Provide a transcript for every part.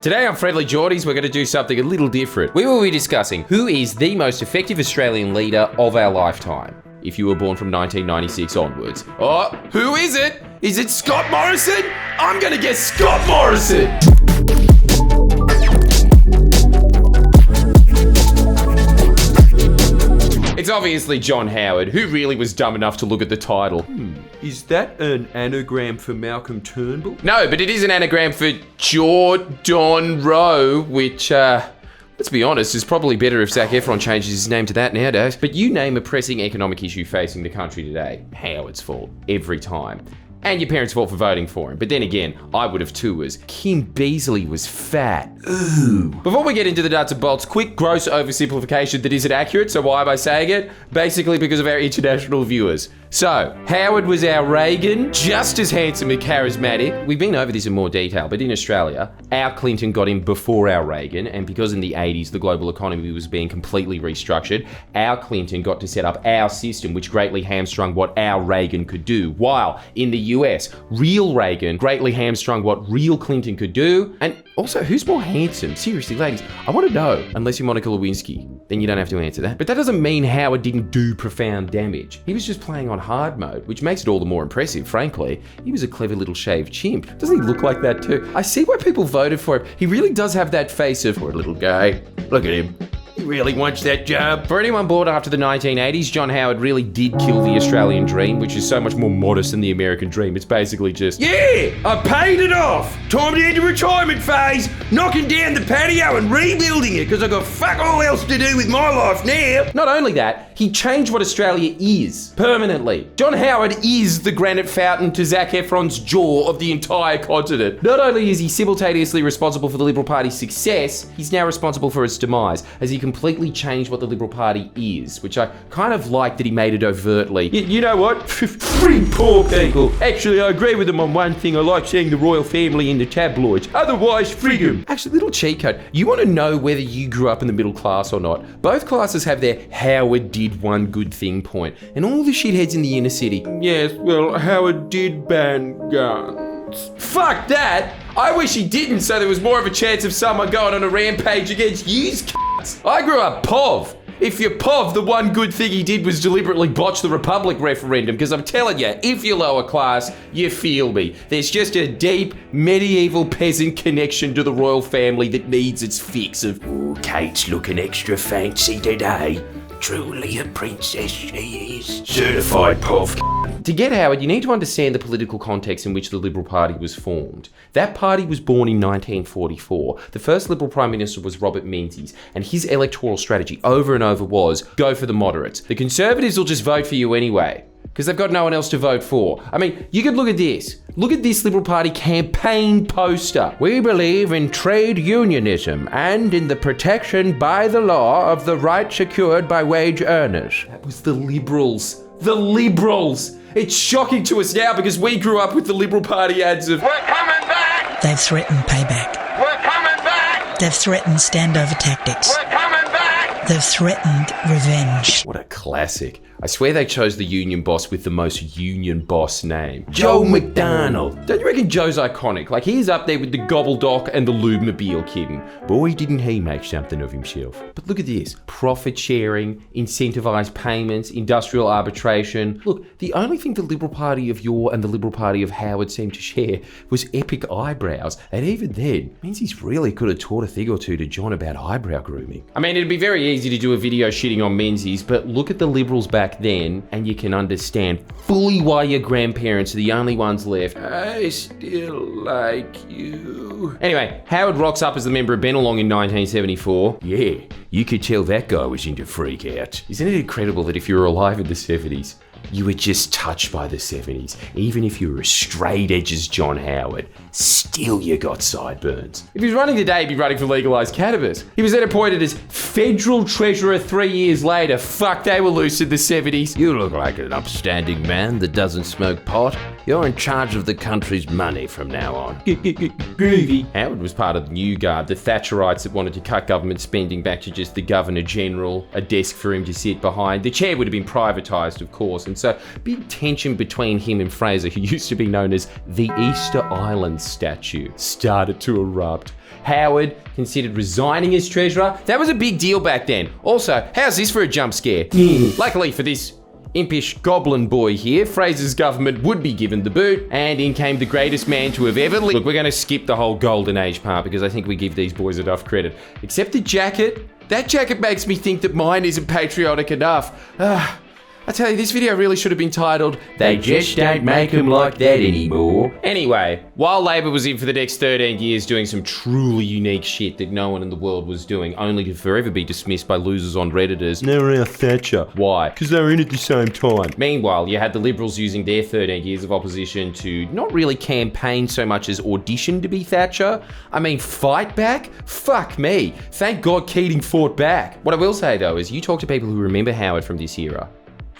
Today on Friendly Geordies, we're going to do something a little different. We will be discussing who is the most effective Australian leader of our lifetime, if you were born from 1996 onwards. Oh, who is it? Is it Scott Morrison? I'm going to guess Scott Morrison! It's obviously John Howard. Who really was dumb enough to look at the title? Is that an anagram for Malcolm Turnbull? No, but it is an anagram for Jordan Rowe, which, let's be honest, is probably better if Zac Efron changes his name to that nowadays. But you name a pressing economic issue facing the country today, Howard's fault, every time. And your parents' fault for voting for him. But then again, I would have too, as Kim Beazley was fat. Ooh. Before we get into the nuts and bolts, quick gross oversimplification that isn't accurate, so why am I saying it? Basically because of our international viewers. So, Howard was our Reagan, just as handsome and charismatic. We've been over this in more detail, but in Australia, our Clinton got him before our Reagan, and because in the 80s the global economy was being completely restructured, our Clinton got to set up our system, which greatly hamstrung what our Reagan could do, while in the US, real Reagan greatly hamstrung what real Clinton could do. And also, who's more handsome? Seriously, ladies, I want to know, unless you're Monica Lewinsky, then you don't have to answer that. But that doesn't mean Howard didn't do profound damage. He was just playing on hard mode, which makes it all the more impressive, frankly. He was a clever little shaved chimp. Doesn't he look like that too? I see why people voted for him. He really does have that face of, poor little guy. Look at him. He really wants that job. For anyone born after the 1980s, John Howard really did kill the Australian dream, which is so much more modest than the American dream. It's basically just, yeah, I paid it off. Time to enter retirement phase. Knocking down the patio and rebuilding it because I've got fuck all else to do with my life now. Not only that, he changed what Australia is permanently. John Howard is the granite fountain to Zac Efron's jaw of the entire continent. Not only is he simultaneously responsible for the Liberal Party's success, he's now responsible for its demise, as he completely changed what the Liberal Party is, which I kind of like that he made it overtly. You know what? Free poor people. Actually, I agree with him on one thing. I like seeing the royal family in the tabloids. Otherwise, frig 'em. Actually, little cheat code. You want to know whether you grew up in the middle class or not? Both classes have their Howard did one good thing point, and all the shitheads in the inner city. Yes, well, Howard did ban guns. Fuck that! I wish he didn't, so there was more of a chance of someone going on a rampage against yous. I grew up POV. If you're POV, the one good thing he did was deliberately botch the Republic referendum, because I'm telling you, if you're lower class, you feel me. There's just a deep, medieval peasant connection to the royal family that needs its fix of, ooh, Kate's looking extra fancy today. Truly a princess she is. Certified POV. To get Howard, you need to understand the political context in which the Liberal Party was formed. That party was born in 1944. The first Liberal Prime Minister was Robert Menzies, and his electoral strategy over and over was, go for the moderates. The Conservatives will just vote for you anyway, because they've got no one else to vote for. I mean, you could look at this. Look at this Liberal Party campaign poster. We believe in trade unionism and in the protection by the law of the rights secured by wage earners. That was the Liberals. The Liberals! It's shocking to us now because we grew up with the Liberal Party ads of, we're coming back! They've threatened payback. We're coming back! They've threatened standover tactics. We're coming back! They've threatened revenge. What a classic. I swear they chose the union boss with the most union boss name. Joe McDonald. Don't you reckon Joe's iconic? Like, he's up there with the Gobbledoc and the Lubemobile kidding. Boy, didn't he make something of himself. But look at this. Profit sharing, incentivized payments, industrial arbitration. Look, the only thing the Liberal Party of yore and the Liberal Party of Howard seemed to share was epic eyebrows. And even then, Menzies really could have taught a thing or two to John about eyebrow grooming. I mean, it'd be very easy to do a video shitting on Menzies, but look at the Liberals back then, and you can understand fully why your grandparents are the only ones left. I still like you. Anyway, Howard rocks up as the member of Bennelong in 1974. Yeah, you could tell that guy was into freak out. Isn't it incredible that if you were alive in the 70s, you were just touched by the 70s. Even if you were as straight edge as John Howard, still you got sideburns. If he was running today, he'd be running for legalised cannabis. He was then appointed as Federal Treasurer 3 years later. Fuck, they were loose in the 70s. You look like an upstanding man that doesn't smoke pot. You're in charge of the country's money from now on. Groovy. Howard was part of the New Guard, the Thatcherites that wanted to cut government spending back to just the Governor General, a desk for him to sit behind. The chair would have been privatised, of course, And so big tension between him and Fraser, who used to be known as the Easter Island statue, started to erupt. Howard considered resigning as treasurer. That was a big deal back then. Also, how's this for a jump scare? Luckily for this impish goblin boy here, Fraser's government would be given the boot, and in came the greatest man to have ever lived. Look, we're going to skip the whole golden age part because I think we give these boys enough credit. Except the jacket. That jacket makes me think that mine isn't patriotic enough. I tell you, this video really should have been titled, "They just don't make them like that anymore." Anyway, while Labor was in for the next 13 years doing some truly unique shit that no one in the world was doing, only to forever be dismissed by losers on Redditors. They were our Thatcher. Why? Because they were in at the same time. Meanwhile, you had the Liberals using their 13 years of opposition to not really campaign so much as audition to be Thatcher. I mean, fight back? Fuck me. Thank God Keating fought back. What I will say though is you talk to people who remember Howard from this era,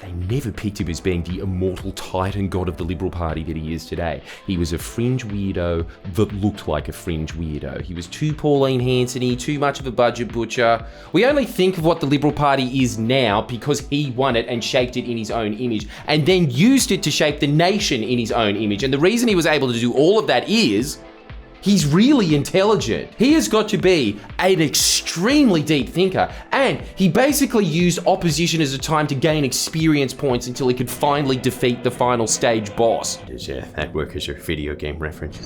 they never picked him as being the immortal titan god of the Liberal Party that he is today. He was a fringe weirdo that looked like a fringe weirdo. He was too Pauline Hanson-y, too much of a budget butcher. We only think of what the Liberal Party is now because he won it and shaped it in his own image, and then used it to shape the nation in his own image. And the reason he was able to do all of that is he's really intelligent. He has got to be an extremely deep thinker, and he basically used opposition as a time to gain experience points until he could finally defeat the final stage boss. Does that work as your video game reference?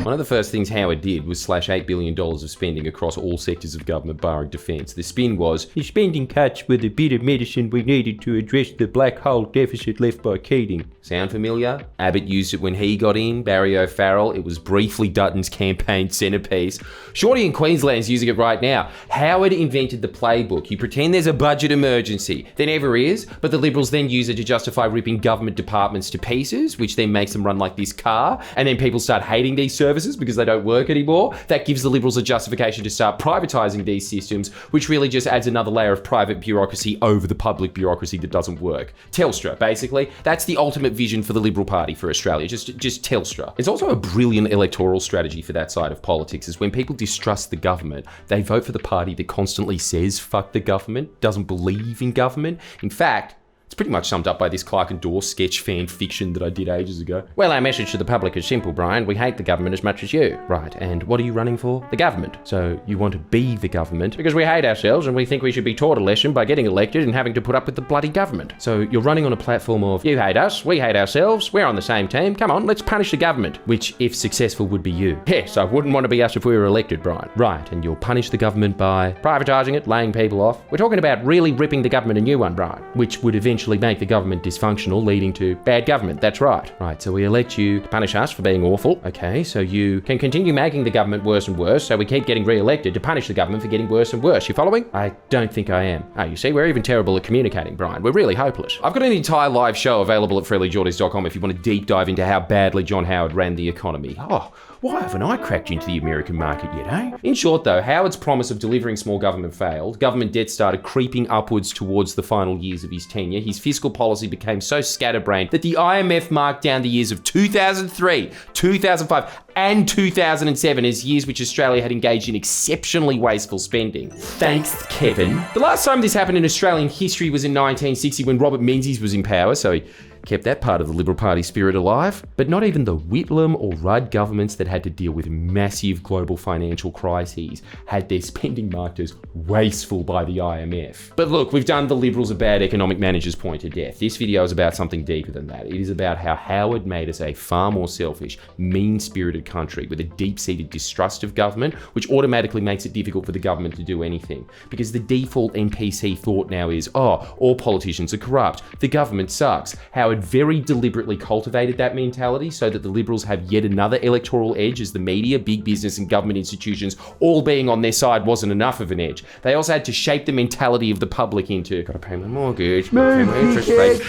One of the first things Howard did was slash $8 billion of spending across all sectors of government barring defence. The spin was, his spending cuts were the bit of medicine we needed to address the black hole deficit left by Keating. Sound familiar? Abbott used it when he got in, Barry O'Farrell. It was briefly Dutton's campaign centrepiece. Shorty in Queensland's using it right now. Howard invented the playbook. You pretend there's a budget emergency. There never is, but the Liberals then use it to justify ripping government departments to pieces, which then makes them run like this car, and then people start hating these services because they don't work anymore. That gives the Liberals a justification to start privatising these systems, which really just adds another layer of private bureaucracy over the public bureaucracy that doesn't work. Telstra, basically. That's the ultimate vision for the Liberal Party for Australia, just Telstra. It's also a brilliant electoral strategy for that side of politics, is when people distrust the government, they vote for the party that constantly says fuck the government, doesn't believe in government. In fact, it's pretty much summed up by this Clark and Dawes sketch fan fiction that I did ages ago. Well, our message to the public is simple, Brian. We hate the government as much as you. Right, and what are you running for? The government. So you want to be the government because we hate ourselves and we think we should be taught a lesson by getting elected and having to put up with the bloody government. So you're running on a platform of, you hate us, we hate ourselves, we're on the same team, come on, let's punish the government. Which, if successful, would be you. Yes, I wouldn't want to be us if we were elected, Brian. Right, and you'll punish the government by privatising it, laying people off. We're talking about really ripping the government a new one, Brian, which would eventually make the government dysfunctional, leading to bad government. That's right. Right, so we elect you to punish us for being awful. Okay, so you can continue making the government worse and worse, so we keep getting re-elected to punish the government for getting worse and worse. You following? I don't think I am. Oh, you see, we're even terrible at communicating, Brian. We're really hopeless. I've got an entire live show available at freelyjordies.com if you want to deep dive into how badly John Howard ran the economy. Oh, why haven't I cracked into the American market yet, eh? In short though, Howard's promise of delivering small government failed. Government debt started creeping upwards towards the final years of his tenure. His fiscal policy became so scatterbrained that the IMF marked down the years of 2003, 2005 and 2007 as years which Australia had engaged in exceptionally wasteful spending. Thanks, Kevin. The last time this happened in Australian history was in 1960 when Robert Menzies was in power, so he kept that part of the Liberal Party spirit alive. But not even the Whitlam or Rudd governments that had to deal with massive global financial crises had their spending marked as wasteful by the IMF. But look, we've done the Liberals a bad economic managers point to death. This video is about something deeper than that. It is about how Howard made us a far more selfish, mean-spirited country with a deep-seated distrust of government, which automatically makes it difficult for the government to do anything. Because the default NPC thought now is, oh, all politicians are corrupt, the government sucks. Howard very deliberately cultivated that mentality so that the Liberals have yet another electoral edge, as the media, big business and government institutions all being on their side wasn't enough of an edge. They also had to shape the mentality of the public into, gotta pay my mortgage, gotta pay my interest rate.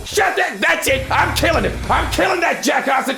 Shut that! That's it! I'm killing him! I'm killing that jackass!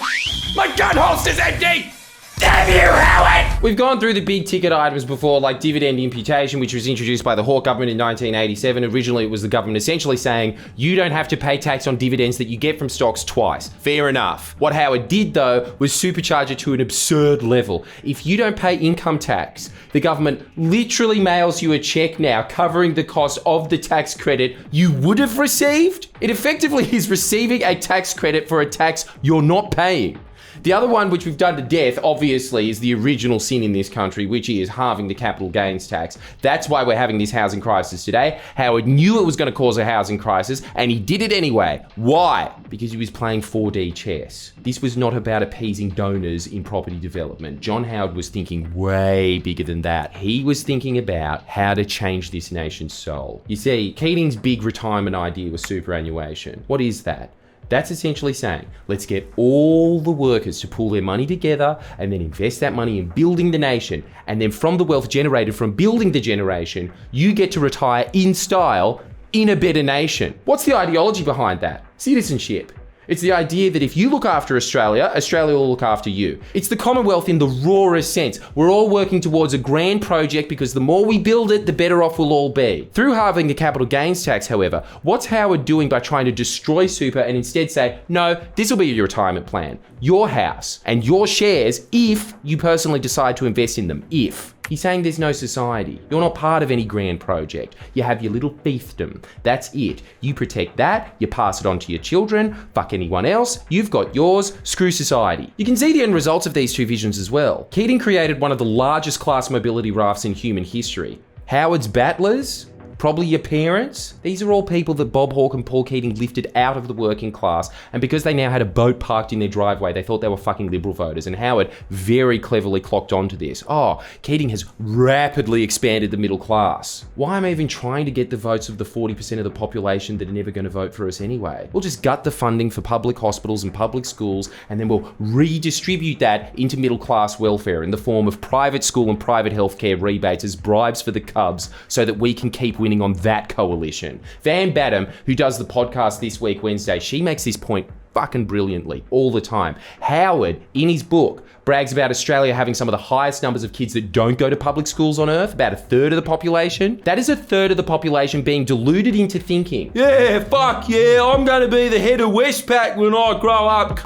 My gun holster's empty! Damn you, Howard! We've gone through the big ticket items before, like dividend imputation, which was introduced by the Hawke government in 1987. Originally, it was the government essentially saying, you don't have to pay tax on dividends that you get from stocks twice. Fair enough. What Howard did, though, was supercharge it to an absurd level. If you don't pay income tax, the government literally mails you a check now covering the cost of the tax credit you would have received. It effectively is receiving a tax credit for a tax you're not paying. The other one, which we've done to death, obviously, is the original sin in this country, which is halving the capital gains tax. That's why we're having this housing crisis today. Howard knew it was going to cause a housing crisis, and he did it anyway. Why? Because he was playing 4D chess. This was not about appeasing donors in property development. John Howard was thinking way bigger than that. He was thinking about how to change this nation's soul. You see, Keating's big retirement idea was superannuation. What is that? That's essentially saying, let's get all the workers to pool their money together and then invest that money in building the nation. And then from the wealth generated from building the generation, you get to retire in style in a better nation. What's the ideology behind that? Citizenship. It's the idea that if you look after Australia, Australia will look after you. It's the Commonwealth in the rawest sense. We're all working towards a grand project because the more we build it, the better off we'll all be. Through halving the capital gains tax, however, what's Howard doing by trying to destroy super and instead say, no, this will be your retirement plan, your house, and your shares if you personally decide to invest in them, if. He's saying there's no society. You're not part of any grand project. You have your little fiefdom. That's it. You protect that, you pass it on to your children, fuck anyone else, you've got yours, screw society. You can see the end results of these two visions as well. Keating created one of the largest class mobility rafts in human history. Howard's battlers, probably your parents. These are all people that Bob Hawke and Paul Keating lifted out of the working class, and because they now had a boat parked in their driveway, they thought they were fucking Liberal voters, and Howard very cleverly clocked onto this. Oh, Keating has rapidly expanded the middle class. Why am I even trying to get the votes of the 40% of the population that are never going to vote for us anyway? We'll just gut the funding for public hospitals and public schools, and then we'll redistribute that into middle class welfare in the form of private school and private healthcare rebates as bribes for the Cubs so that we can keep winning on that coalition. Van Badham, who does the podcast this week, Wednesday, she makes this point fucking brilliantly all the time. Howard, in his book, brags about Australia having some of the highest numbers of kids that don't go to public schools on earth, about a third of the population. That is a third of the population being deluded into thinking, Yeah, fuck yeah, I'm going to be the head of Westpac when I grow up.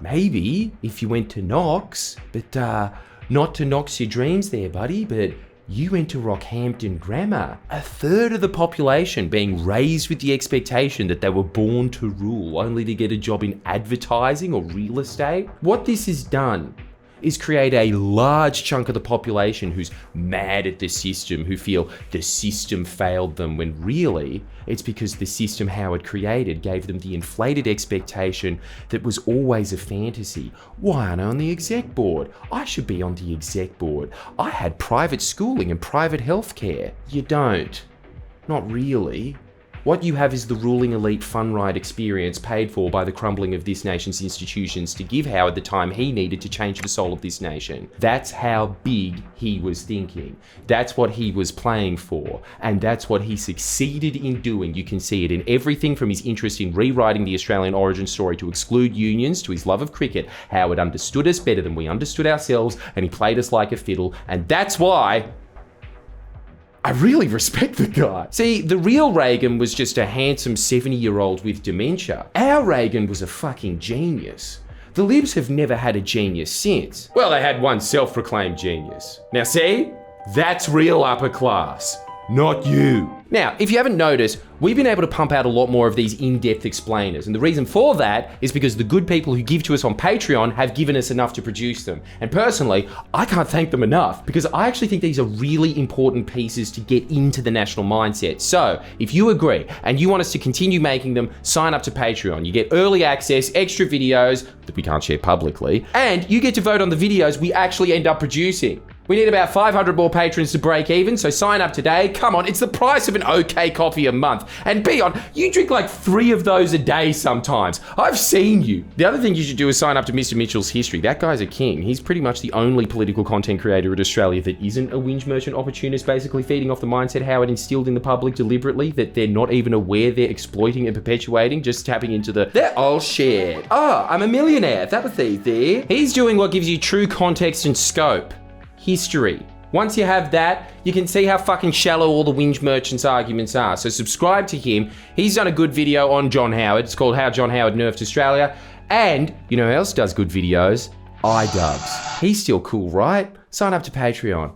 maybe if you went to Knox, but not to Knox your dreams there, buddy, but you went to Rockhampton Grammar. A third of the population being raised with the expectation that they were born to rule, only to get a job in advertising or real estate. What this has done is create a large chunk of the population who's mad at the system, who feel the system failed them, when really it's because the system Howard created gave them the inflated expectation that was always a fantasy. Why aren't I on the exec board? I should be on the exec board. I had private schooling and private healthcare. You don't. Not really. What you have is the ruling elite fun ride experience paid for by the crumbling of this nation's institutions to give Howard the time he needed to change the soul of this nation. That's how big he was thinking. That's what he was playing for. And that's what he succeeded in doing. You can see it in everything from his interest in rewriting the Australian origin story to exclude unions to his love of cricket. Howard understood us better than we understood ourselves, and he played us like a fiddle. And that's why I really respect the guy. See, the real Reagan was just a handsome 70-year-old with dementia. Our Reagan was a fucking genius. The Libs have never had a genius since. Well, they had one self-proclaimed genius. Now see? That's real upper class. Not you. Now, if you haven't noticed, we've been able to pump out a lot more of these in-depth explainers, and the reason for that is because the good people who give to us on Patreon have given us enough to produce them. And personally, I can't thank them enough, because I actually think these are really important pieces to get into the national mindset. So, if you agree, and you want us to continue making them, sign up to Patreon. You get early access, extra videos that we can't share publicly, and you get to vote on the videos we actually end up producing. We need about 500 more patrons to break even, so sign up today. Come on, it's the price of an okay coffee a month. And be on, you drink like 3 of those a day sometimes. I've seen you. The other thing you should do is sign up to Mr. Mitchell's History. That guy's a king. He's pretty much the only political content creator in Australia that isn't a whinge merchant opportunist, basically feeding off the mindset Howard instilled in the public deliberately, that they're not even aware they're exploiting and perpetuating, just tapping into they're all shared. Oh, I'm a millionaire. That was easy. He's doing what gives you true context and scope. history. Once you have that, you can see how fucking shallow all the whinge merchants arguments are. So subscribe to him. He's done a good video on John Howard. It's called How John Howard Nerfed Australia. And you know who else does good videos? iDubbbz. He's still cool, right? Sign up to Patreon.